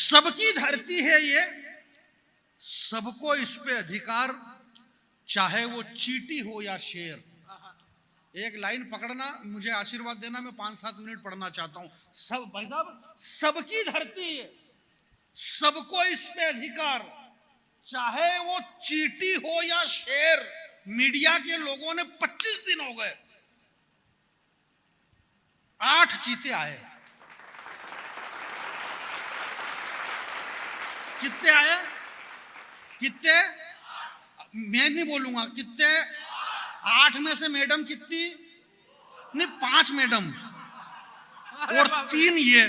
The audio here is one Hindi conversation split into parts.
सबकी धरती है ये, सबको इस पे अधिकार, चाहे वो चींटी हो या शेर। एक लाइन पकड़ना, मुझे आशीर्वाद देना, मैं 5-7 मिनट पढ़ना चाहता हूं। सब भाई साहब, सबकी धरती है, सबको इस पे अधिकार, चाहे वो चींटी हो या शेर। मीडिया के लोगों ने 25 दिन हो गए, 8 चीते आए। कितने आए? कितने? मैं नहीं बोलूंगा कितने। 8 में से मैडम कितनी? नहीं, 5 मैडम और 3 ये।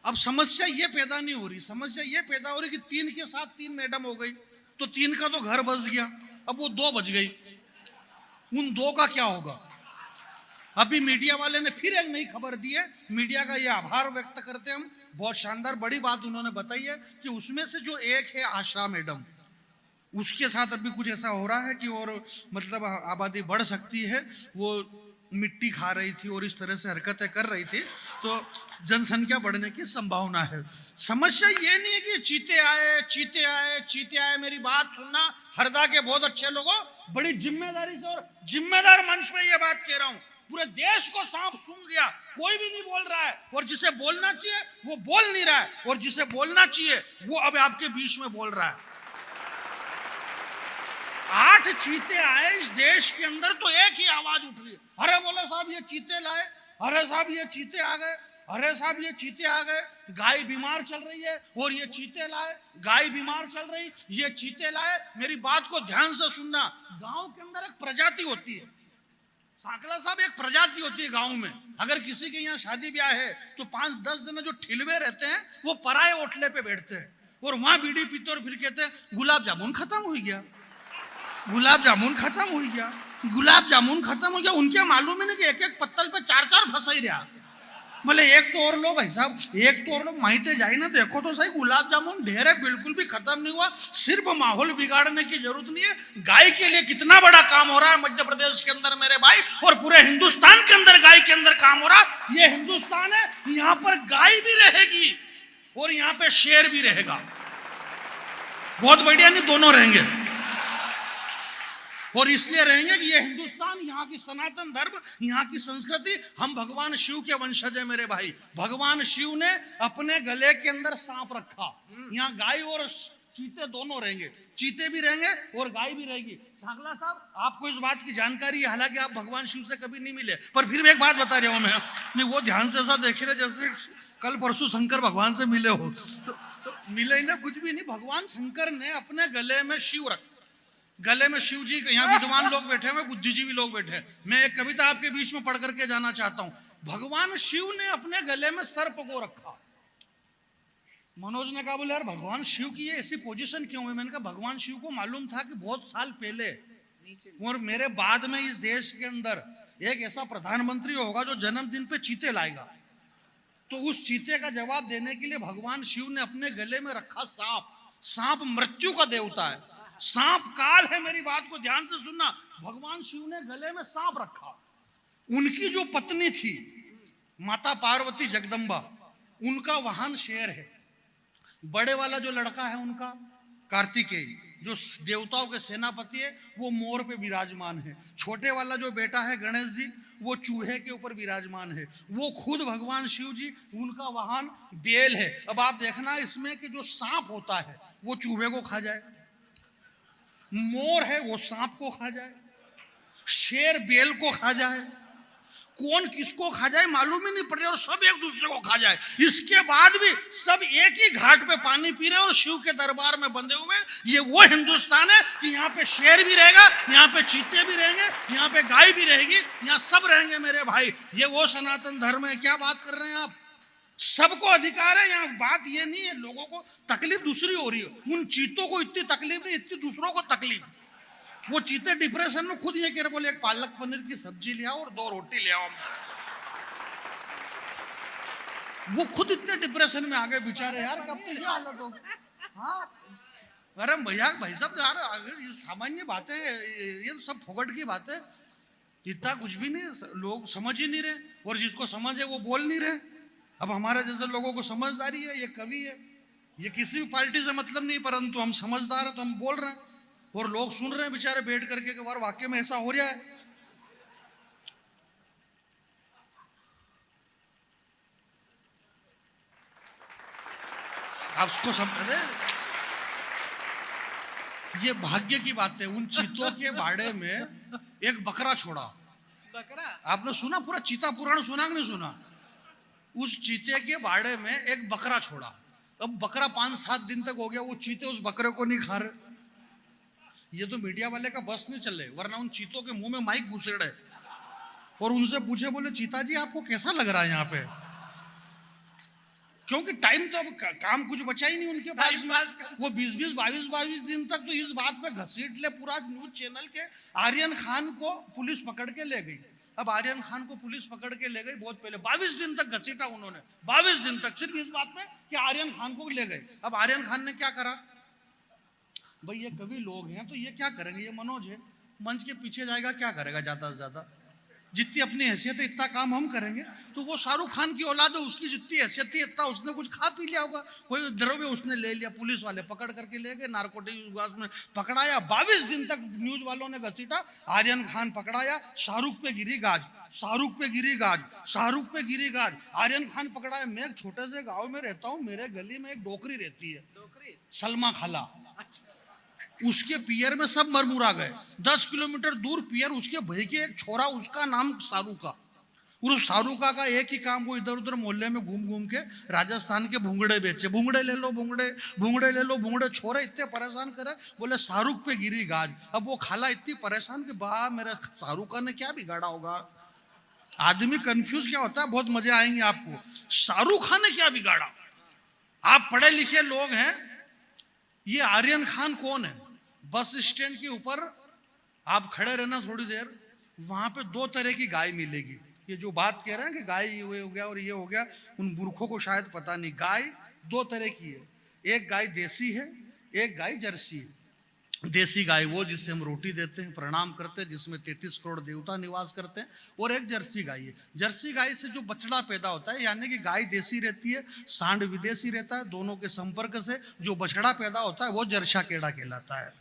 अब समस्या ये पैदा नहीं हो रही, समस्या ये पैदा हो रही कि 3 के साथ 3 मैडम हो गई, तो 3 का तो घर बस गया, अब वो 2 बच गई। उन 2 का क्या होगा? अभी मीडिया वाले ने फिर एक नई खबर दी है, मीडिया का ये आभार व्यक्त करते हैं हम। बहुत शानदार बड़ी बात उन्होंने बताई है कि उसमें से जो एक है आशा मैडम, उसके साथ अभी कुछ ऐसा हो रहा है कि और मतलब आबादी बढ़ सकती है। वो मिट्टी खा रही थी और इस तरह से हरकतें कर रही थी, तो जनसंख्या बढ़ने की संभावना है। समस्या ये नहीं है कि चीते आए चीते आए चीते आए। मेरी बात सुनना, हरदा के बहुत अच्छे लोगों, बड़ी जिम्मेदारी से और जिम्मेदार मंच पे ये बात कह रहा हूं। पूरे देश को सांप सूंघ गया, कोई भी नहीं बोल रहा है, और जिसे बोलना चाहिए वो बोल नहीं रहा है, और जिसे बोलना चाहिए वो अब आपके बीच में बोल रहा है। 8 चीते आए इस देश के अंदर, तो एक ही आवाज उठ रही है, अरे बोले साहब ये चीते लाए, अरे साहब ये चीते आ गए, अरे साहब ये चीते आ गए। गाय बीमार चल रही है और ये चीते लाए, गाय बीमार चल रही, ये चीते लाए। मेरी बात को ध्यान से सुनना, गांव के अंदर एक प्रजाति होती है, सांकला साहब, एक प्रजाति होती है गांव में। अगर किसी के यहाँ शादी ब्याह है तो 5-10 दिन जो ठिलवे रहते हैं वो पराये ओटले पे बैठते हैं और वहां बीड़ी पीते और फिर कहते हैं गुलाब जामुन खत्म हो गया, गुलाब जामुन खत्म हो गया, गुलाब जामुन खत्म हो गया। उनके मालूम है ना कि एक एक पत्तल पे 4-4 फंसा ही रहा। बोले एक तो और लो भाई साहब, एक तो और लो, माहिते जाए ना, देखो तो सही, गुलाब जामुन ढेर है, बिल्कुल भी खत्म नहीं हुआ। सिर्फ माहौल बिगाड़ने की जरूरत नहीं है। गाय के लिए कितना बड़ा काम हो रहा है मध्य प्रदेश के अंदर मेरे भाई, और पूरे हिंदुस्तान के अंदर गाय के अंदर काम हो रहा है। ये हिंदुस्तान है, यहाँ पर गाय भी रहेगी और यहाँ पे शेर भी रहेगा। बहुत बढ़िया, नहीं दोनों रहेंगे, और इसलिए रहेंगे कि ये हिंदुस्तान, यहाँ की सनातन धर्म, यहाँ की संस्कृति। हम भगवान शिव के वंशज है मेरे भाई। भगवान शिव ने अपने गले के अंदर सांप रखा। यहाँ गाय और चीते दोनों रहेंगे, चीते भी रहेंगे और गाय भी रहेगी। सांकला साहब, आपको इस बात की जानकारी है, हालांकि आप भगवान शिव से कभी नहीं मिले, पर फिर भी एक बात बता रहा हूं मैं, नहीं वो ध्यान से ऐसा देख रहे जैसे कल परसों शंकर भगवान से मिले हो, तो मिले ही ना, कुछ भी नहीं। भगवान शंकर ने अपने गले में शिव रखा, गले में शिव जी। यहाँ विद्वान लोग बैठे हैं, बुद्धिजीवी लोग बैठे हैं। मैं एक कविता आपके बीच में पढ़ करके जाना चाहता हूं। भगवान शिव ने अपने गले में सर्प को रखा। मनोज ने कहा, बोले यार भगवान शिव की ये ऐसी पोजीशन क्यों है? मैंने कहा भगवान शिव को मालूम था कि बहुत साल पहले और मेरे बाद में इस देश के अंदर एक ऐसा प्रधानमंत्री होगा जो जन्मदिन पे चीते लाएगा, तो उस चीते का जवाब देने के लिए भगवान शिव ने अपने गले में रखा सांप। सांप मृत्यु का देवता है, सांप काल है। मेरी बात को ध्यान से सुनना, भगवान शिव ने गले में सांप रखा। उनकी जो पत्नी थी माता पार्वती जगदम्बा, उनका वाहन शेर है। बड़े वाला जो लड़का है उनका कार्तिकेय, जो देवताओं के सेनापति है, वो मोर पे विराजमान है। छोटे वाला जो बेटा है गणेश जी, वो चूहे के ऊपर विराजमान है। वो खुद भगवान शिव जी, उनका वाहन बेल है। अब आप देखना इसमें कि जो सांप होता है वो चूहे को खा जाए, मोर है वो सांप को खा जाए, शेर बेल को खा जाए, कौन किसको खा जाए मालूम ही नहीं पड़ रहा, और सब एक दूसरे को खा जाए। इसके बाद भी सब एक ही घाट पे पानी पी रहे हैं और शिव के दरबार में बंधे हुए हैं। ये वो हिंदुस्तान है कि यहाँ पे शेर भी रहेगा, यहाँ पे चीते भी रहेंगे, यहाँ पे गाय भी रहेगी, यहाँ सब रहेंगे मेरे भाई। ये वो सनातन धर्म है। क्या बात कर रहे हैं आप? सबको अधिकार है। यहाँ बात ये नहीं है, लोगों को तकलीफ दूसरी हो रही है। उन चीतों को इतनी तकलीफ नहीं, इतनी दूसरों को तकलीफ। वो चीते डिप्रेशन में खुद ये कह रहे, बोले एक पालक पनीर की सब्जी ले आओ और 2 रोटी ले आओ। वो खुद इतने डिप्रेशन में आ गए बेचारे यार, कब तो ये हालत हो। हाँ, अरे भैया भाई साहब यार, अगर ये सामान्य बातें, ये सब फोकट की बातें, इतना कुछ भी नहीं, लोग समझ ही नहीं रहे, और जिसको समझ है वो बोल नहीं रहे। अब हमारे जैसे लोगों को समझदारी है, ये कवि है, ये किसी भी पार्टी से मतलब नहीं, परंतु हम समझदार है तो हम बोल रहे हैं और लोग सुन रहे हैं बेचारे बैठ करके कि वाकई में ऐसा हो रहा है। आप उसको समझ, ये भाग्य की बात है। उन चीतों के बाड़े में एक बकरा छोड़ा। बकरा आपने सुना? पूरा चीता पुराण सुना कि नहीं सुना? उस चीते के बाड़े में एक बकरा छोड़ा। अब बकरा 5-7 दिन तक हो गया, वो चीते उस बकरे को नहीं खा रहे। ये तो मीडिया वाले का बस नहीं चले, वरना उन चीतों के मुंह में माइक घुसेड़े और उनसे पूछे, बोले चीता जी आपको कैसा लग रहा है यहाँ पे? क्योंकि टाइम तो अब काम कुछ बचा ही नहीं उनके पास में। वो 20-20, 22-22 दिन तक तो इस बात पे घसीट ले पूरा न्यूज चैनल के। आर्यन खान को पुलिस पकड़ के ले गई। अब आर्यन खान को पुलिस पकड़ के ले गई बहुत पहले, 22 दिन तक घसीटा उन्होंने, 22 दिन तक सिर्फ इस बात पे कि आर्यन खान को ले गए। अब आर्यन खान ने क्या करा? भाई ये कवि लोग हैं तो ये क्या करेंगे, ये मनोज है, मंच के पीछे जाएगा, क्या करेगा? ज्यादा से ज्यादा जितनी अपनी हैसियत है इतना काम हम करेंगे। तो वो शाहरुख खान की औलाद है, उसकी जितनी हैसियत थी इतना उसने कुछ खा पी लिया होगा, कोई द्रव्य उसने ले लिया, पुलिस वाले पकड़ करके ले गए, नारकोटिक में पकड़ाया। 22 दिन तक न्यूज वालों ने घसीटा। आर्यन खान पकड़ाया, शाहरुख पे गिरी गाज, शाहरुख पे गिरी गाज, शाहरुख पे गिरी गाज, आर्यन खान पकड़ाया। मैं एक छोटे से गाँव में रहता हूँ, मेरे गली में एक डोकरी रहती है, सलमा खाला। उसके पियर में सब मरमुरा गए। 10 किलोमीटर दूर पियर, उसके भाई के एक छोरा, उसका नाम सारूका। उस सारूका का एक ही काम, वो इधर उधर मोहल्ले में घूम घूम के राजस्थान के भूंगड़े बेचे। भूंगड़े ले लो भूंगड़े, भूंगड़े ले लो भूंगड़े। छोरे इतने परेशान करे, बोले शाहरुख पे गिरी गाज। अब वो खाला इतनी परेशान कि बा मेरे शाहरुखा ने क्या बिगाड़ा होगा। आदमी कंफ्यूज क्या होता है, बहुत मजे आएंगे आपको। शाहरुख खान ने क्या बिगाड़ा? आप पढ़े लिखे लोग हैं, ये आर्यन खान कौन है? बस स्टैंड के ऊपर आप खड़े रहना थोड़ी देर, वहां पे 2 तरह की गाय मिलेगी। ये जो बात कह रहे हैं कि गाय ये हो गया और ये हो गया, उन मूर्खों को शायद पता नहीं। गाय 2 तरह की है, एक गाय देसी है, एक गाय जर्सी है। देसी गाय वो जिससे हम रोटी देते हैं, प्रणाम करते हैं, जिसमें 33 करोड़ देवता निवास करते हैं, और एक जर्सी गाय है। जर्सी गाय से जो बछड़ा पैदा होता है, यानी कि गाय देसी रहती है, सांड विदेशी रहता है, दोनों के संपर्क से जो बछड़ा पैदा होता है वो जर्सा केड़ा कहलाता है।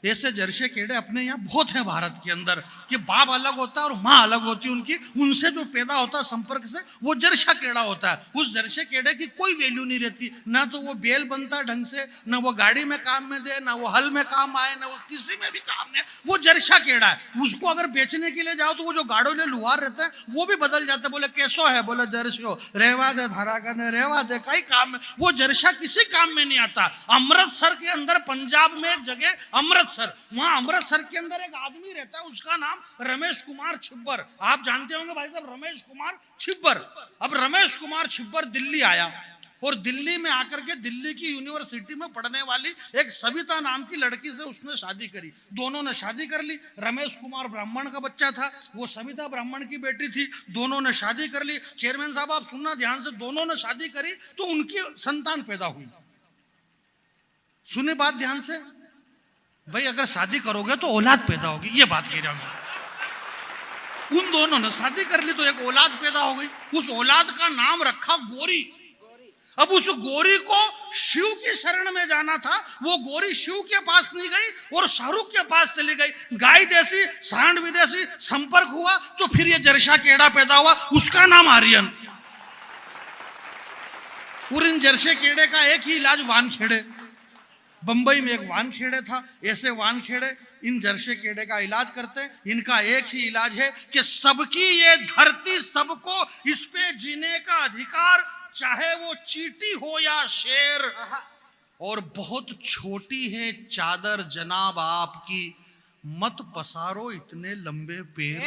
ऐसे जर्से केड़े अपने यहाँ बहुत हैं भारत के अंदर, कि बाप अलग होता है और माँ अलग होती है उनकी, उनसे जो पैदा होता है संपर्क से, वो जर्सा केड़ा होता है। उस जर्से केड़े की कोई वैल्यू नहीं रहती, ना तो वो बेल बनता है ढंग से, ना वो गाड़ी में काम में दे, ना वो हल में काम आए, ना वो किसी में भी काम में। वो जर्सा केड़ा है। उसको अगर बेचने के लिए जाओ तो वो जो गाड़ोले लुहार रहते हैं वो भी बदल जाते हैं। बोले कैसो है? बोले जर्सियो, रेवा दे धारा करने, रेवा दे कई काम में। वो जर्सा किसी काम में नहीं आता। अमृतसर के अंदर, पंजाब में एक जगह अमृतसर, वहां अमृतसर के अंदर एक आदमी रहता है, उसका नाम रमेश कुमार छिब्बर। आप जानते होंगे भाई साहब, रमेश कुमार छिब्बर। अब रमेश कुमार छिब्बर दिल्ली आया और दिल्ली में आकर के दिल्ली की यूनिवर्सिटी में पढ़ने वाली एक सविता नाम की लड़की से उसने शादी करी। दोनों ने शादी कर ली। रमेश कुमार ब्राह्मण का बच्चा था, वो सविता ब्राह्मण की बेटी थी। दोनों ने शादी कर ली। चेयरमैन साहब आप सुनना ध्यान से, दोनों ने शादी करी तो उनकी संतान पैदा हुई। सुने बात ध्यान से भाई, अगर शादी करोगे तो औलाद पैदा होगी, ये बात कह रहा हूं। उन दोनों ने शादी कर ली तो एक औलाद पैदा हो गई। उस औलाद का नाम रखा गौरी। अब उस गौरी को शिव की शरण में जाना था, वो गौरी शिव के पास नहीं गई और शाहरुख के पास चली गई। गाय देसी, सांड विदेशी, संपर्क हुआ तो फिर ये जर्सा केड़ा पैदा हुआ, उसका नाम आर्यन। और इन जर्से केड़े का एक ही इलाज वानखेड़े, बंबई में एक वानखेड़े था। ऐसे वानखेड़े इन जर्से केड़े का इलाज करते हैं। इनका एक ही इलाज है कि सबकी ये धरती, सबको इस पे जीने का अधिकार, चाहे वो चींटी हो या शेर। और बहुत छोटी है चादर जनाब आपकी, मत पसारो इतने लंबे पैर।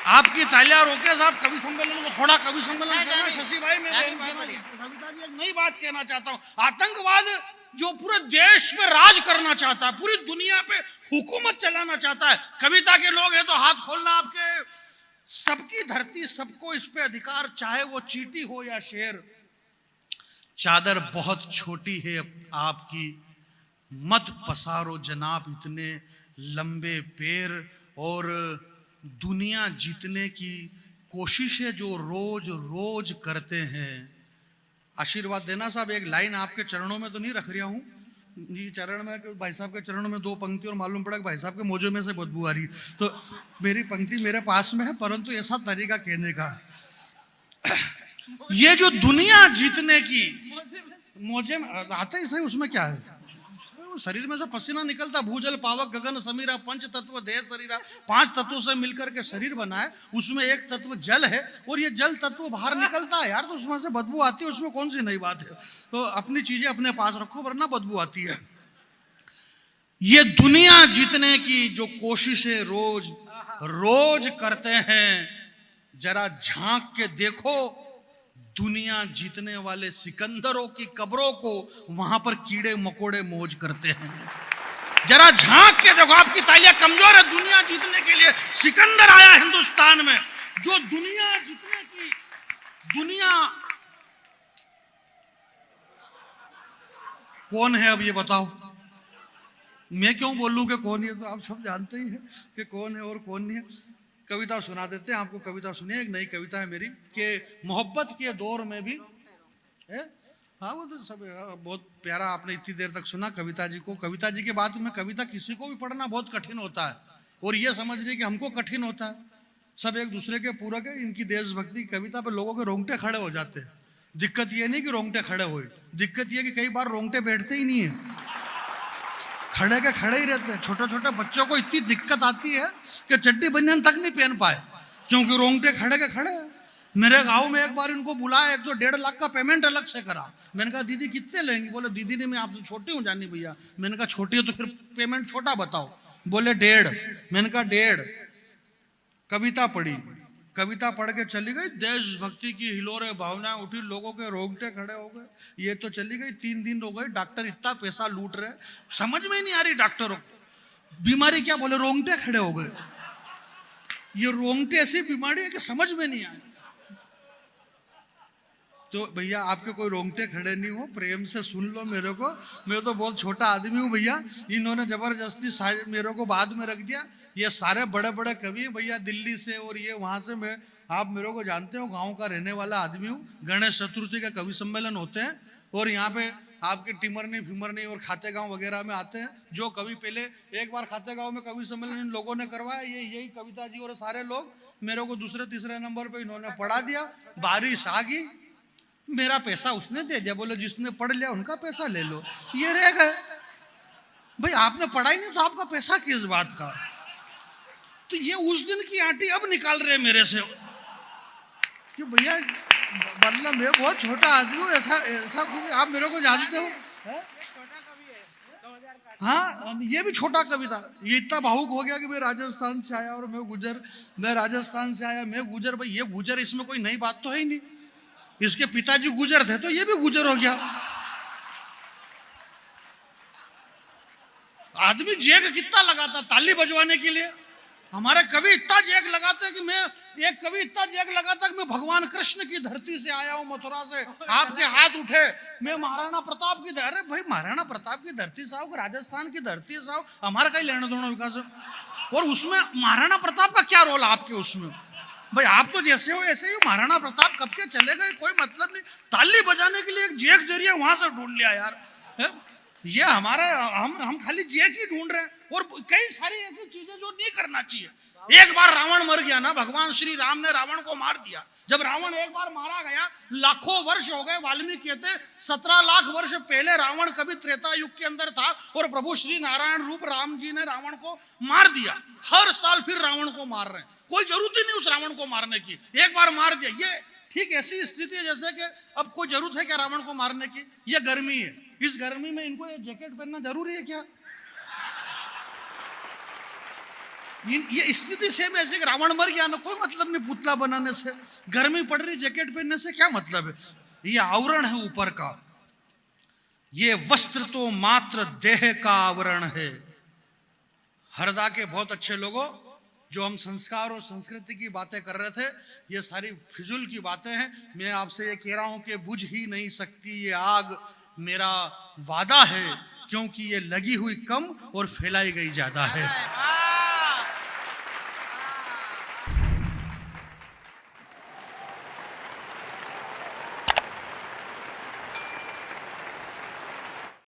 आपकी तालियां रोके साहब। कवि सम्मेलन को थोड़ा कवि सम्मेलन करना। शशि भाई, मैं कविता जी एक नई बात कहना चाहता हूं। आतंकवाद जो पूरे देश में राज करना चाहता है, पूरी दुनिया पे हुकूमत चलाना चाहता है, कविता के लोग हैं तो हाथ खोलना आपके। सबकी धरती, सबको इस पे अधिकार, चाहे वो चींटी हो या शेर। चादर बहुत छोटी है आपकी, मत पसारो जनाब इतने लंबे पैर। और दुनिया जीतने की कोशिशें जो रोज रोज करते हैं। आशीर्वाद देना साहब, एक लाइन आपके चरणों में तो नहीं रख रहा हूं, ये चरण में भाई साहब के चरणों में 2 पंक्ति और मालूम पड़ा कि भाई साहब के मोजे में से बदबू आ रही, तो मेरी पंक्ति मेरे पास में है, परंतु ऐसा तरीका कहने का, ये जो दुनिया जीतने की मोजे में आते ही सही, उसमें क्या है, शरीर में से पसीना निकलता, भूजल पावक गगन समीरा पंच तत्व देह शरीरा, 5 तत्वों से मिलकर के शरीर बना है, उसमें एक तत्व जल है और ये जल तत्व बाहर निकलता है यार, तो उसमें से बदबू आती है, उसमें कौन सी नई बात है। तो अपनी चीजें अपने पास रखो वरना बदबू आती है। ये दुनिया जीतने की जो कोशिशें रोज रोज करते हैं, जरा झांक के देखो दुनिया जीतने वाले सिकंदरों की कब्रों को, वहां पर कीड़े मकोड़े मौज करते हैं। जरा झांक के देखो, आपकी तालियां कमजोर है, दुनिया जीतने के लिए सिकंदर आया हिंदुस्तान में, जो दुनिया जीतने की दुनिया कौन है, अब ये बताओ, मैं क्यों बोलूं कि कौन है, तो आप सब जानते ही हैं कि कौन है और कौन नहीं है। कविता सुना देते हैं आपको, कविता सुनिए, एक नई कविता है मेरी, कि मोहब्बत के दौर में भी है, हाँ वो तो सब बहुत प्यारा, आपने इतनी देर तक सुना कविता जी को। कविता जी के बाद में कविता किसी को भी पढ़ना बहुत कठिन होता है, और ये समझने कि हमको कठिन होता है, सब एक दूसरे के पूरक है। इनकी देशभक्ति कविता पे लोगों के रोंगटे खड़े हो जाते हैं। दिक्कत ये नहीं कि रोंगटे खड़े हुए, दिक्कत ये कि कई बार रोंगटे बैठते ही नहीं है, खड़े के खड़े ही रहते हैं। छोटे छोटे बच्चों को इतनी दिक्कत आती है कि चड्डी बनियान तक नहीं पहन पाए, क्योंकि रोंगटे खड़े के खड़े। मेरे गांव में एक बार इनको बुलाया, एक तो 1.5 लाख का पेमेंट अलग से करा। मैंने कहा दीदी कितने लेंगी, बोले दीदी ने मैं आपसे छोटी हूँ जानी भैया। मैंने कहा छोटी हो तो फिर पेमेंट छोटा बताओ, बोले 1.5। मैंने कहा 1.5। कविता पढ़ी, कविता पढ़ के चली गई, देशभक्ति की हिलोरे भावनाएं उठी, लोगों के रोंगटे खड़े हो गए। ये तो चली गई, 3 दिन हो गए, डॉक्टर इतना पैसा लूट रहे, समझ में ही नहीं आ रही डॉक्टरों को बीमारी क्या, बोले रोंगटे खड़े हो गए। ये रोंगटे ऐसी बीमारी है कि समझ में नहीं आए। तो भैया आपके कोई रोंगटे खड़े नहीं हो, प्रेम से सुन लो मेरे को, मैं तो बहुत छोटा आदमी हूँ भैया, इन्होंने जबरदस्ती मेरे को बाद में रख दिया। ये सारे बड़े बड़े कवि भैया दिल्ली से और ये वहां से, मैं आप मेरे को जानते हो, गांव का रहने वाला आदमी हूँ। गणेश चतुर्थी का कवि सम्मेलन होते हैं और यहाँ पे आपके टिमरनी फिमरनी और खाते गांव वगैरह में आते हैं। जो कवि पहले एक बार खाते गांव में कवि सम्मेलन इन लोगों ने करवाया, यही कविता जी और सारे लोग, मेरे को दूसरे तीसरे नंबर पे इन्होंने पढ़ा दिया। बारिश आ गई, मेरा पैसा उसने दे दिया, बोले जिसने पढ़ लिया उनका पैसा ले लो, ये रह गए। भाई आपने पढ़ा ही नहीं तो आपका पैसा किस बात का। तो ये उस दिन की आंटी अब निकाल रहे मेरे से कि भैया मतलब मैं बहुत छोटा आदमी हूँ, ऐसा आप मेरे को जानते हो। हाँ ये भी छोटा कवि था, ये इतना भावुक हो गया कि मैं राजस्थान से आया और मैं राजस्थान से आया, मैं गुजर। भाई ये गुजर, इसमें कोई नई बात तो है ही नहीं, इसके पिताजी गुजर थे तो ये भी गुजर हो गया। आदमी जेग कितना लगाता ताली बजवाने के लिए, हमारे कवि इतना जेग लगाते कि एक कवि इतना जेग लगाता कि मैं भगवान कृष्ण की धरती से आया हूं, मथुरा से, आपके हाथ उठे, मैं महाराणा प्रताप की अरे भाई महाराणा प्रताप की धरती से आओ, राजस्थान की धरती से आओ, हमारा कहीं लेना देना विकास। और उसमें महाराणा प्रताप का क्या रोल आपके उसमें, भाई आप तो जैसे हो ऐसे ही। महाराणा प्रताप कब के चले गए, कोई मतलब नहीं। ताली बजाने के लिए एक जेक जरिए वहां से ढूंढ लिया यार, है? ये हमारा हम खाली जेक ही ढूंढ रहे हैं, और कई सारी ऐसी चीजें जो नहीं करना चाहिए। एक बार रावण मर गया ना, भगवान श्री राम ने रावण को मार दिया। जब रावण एक बार मारा गया, लाखों वर्ष हो गए, वाल्मीकि कहते 17 लाख वर्ष पहले रावण कभी त्रेता युग के अंदर था, और प्रभु श्री नारायण रूप राम जी ने रावण को मार दिया। हर साल फिर रावण को मार रहे हैं, कोई जरूरत ही नहीं उस रावण को मारने की, एक बार मार दिया। ये ठीक ऐसी स्थिति है जैसे कि अब कोई जरूरत है क्या रावण को मारने की। ये गर्मी है, इस गर्मी में इनको ये जैकेट पहनना जरूरी है क्या। ये स्थिति सेम ऐसे रावण मर गया ना, कोई मतलब नहीं पुतला बनाने से, गर्मी पड़ रही जैकेट पहनने से क्या मतलब है। ये आवरण है ऊपर का, ये वस्त्र तो मात्र देह का आवरण है। हरदा के बहुत अच्छे लोगों, जो हम संस्कार और संस्कृति की बातें कर रहे थे, ये सारी फिजूल की बातें हैं। मैं आपसे ये कह रहा हूं कि बुझ ही नहीं सकती ये आग, मेरा वादा है, क्योंकि ये लगी हुई कम और फैलाई गई ज्यादा है।